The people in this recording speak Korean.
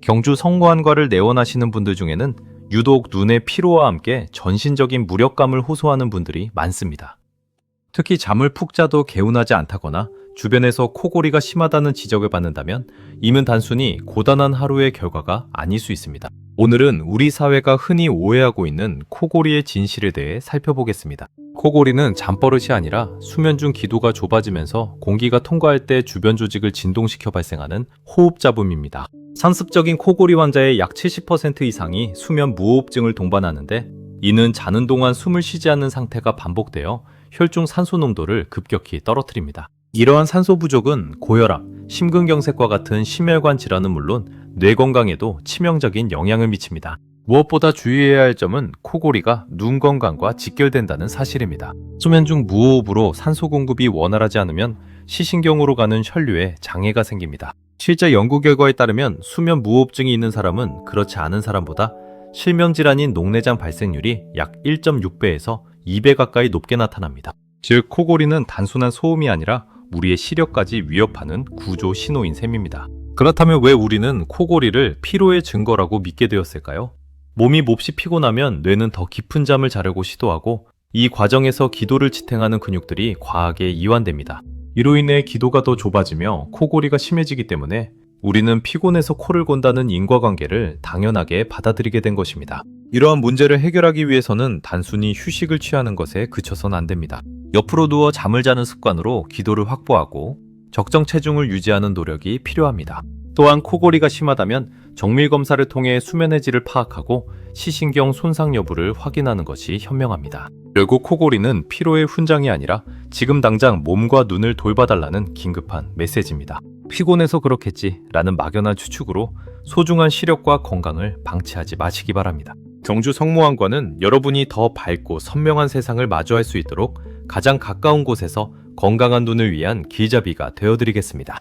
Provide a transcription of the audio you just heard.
경주 성모안과를 내원하시는 분들 중에는 유독 눈의 피로와 함께 전신적인 무력감을 호소하는 분들이 많습니다. 특히 잠을 푹 자도 개운하지 않다거나 주변에서 코골이가 심하다는 지적을 받는다면 이는 단순히 고단한 하루의 결과가 아닐 수 있습니다. 오늘은 우리 사회가 흔히 오해하고 있는 코골이의 진실에 대해 살펴보겠습니다. 코골이는 잠버릇이 아니라 수면 중 기도가 좁아지면서 공기가 통과할 때 주변 조직을 진동시켜 발생하는 호흡 잡음입니다. 상습적인 코골이 환자의 약 70% 이상이 수면 무호흡증을 동반하는데, 이는 자는 동안 숨을 쉬지 않는 상태가 반복되어 혈중 산소 농도를 급격히 떨어뜨립니다. 이러한 산소 부족은 고혈압, 심근경색과 같은 심혈관 질환은 물론 뇌 건강에도 치명적인 영향을 미칩니다. 무엇보다 주의해야 할 점은 코골이가 눈 건강과 직결된다는 사실입니다. 수면 중 무호흡으로 산소 공급이 원활하지 않으면 시신경으로 가는 혈류에 장애가 생깁니다. 실제 연구 결과에 따르면 수면 무호흡증이 있는 사람은 그렇지 않은 사람보다 실명질환인 녹내장 발생률이 약 1.6배에서 2배 가까이 높게 나타납니다. 즉, 코골이는 단순한 소음이 아니라 우리의 시력까지 위협하는 구조 신호인 셈입니다. 그렇다면 왜 우리는 코골이를 피로의 증거라고 믿게 되었을까요? 몸이 몹시 피곤하면 뇌는 더 깊은 잠을 자려고 시도하고, 이 과정에서 기도를 지탱하는 근육들이 과하게 이완됩니다. 이로 인해 기도가 더 좁아지며 코골이가 심해지기 때문에 우리는 피곤해서 코를 곤다는 인과관계를 당연하게 받아들이게 된 것입니다. 이러한 문제를 해결하기 위해서는 단순히 휴식을 취하는 것에 그쳐선 안 됩니다. 옆으로 누워 잠을 자는 습관으로 기도를 확보하고 적정 체중을 유지하는 노력이 필요합니다. 또한 코골이가 심하다면 정밀 검사를 통해 수면의 질을 파악하고 시신경 손상 여부를 확인하는 것이 현명합니다. 결국 코골이는 피로의 훈장이 아니라 지금 당장 몸과 눈을 돌봐달라는 긴급한 메시지입니다. 피곤해서 그렇겠지 라는 막연한 추측으로 소중한 시력과 건강을 방치하지 마시기 바랍니다. 경주 성모안과는 여러분이 더 밝고 선명한 세상을 마주할 수 있도록 가장 가까운 곳에서 건강한 눈을 위한 길잡이가 되어드리겠습니다.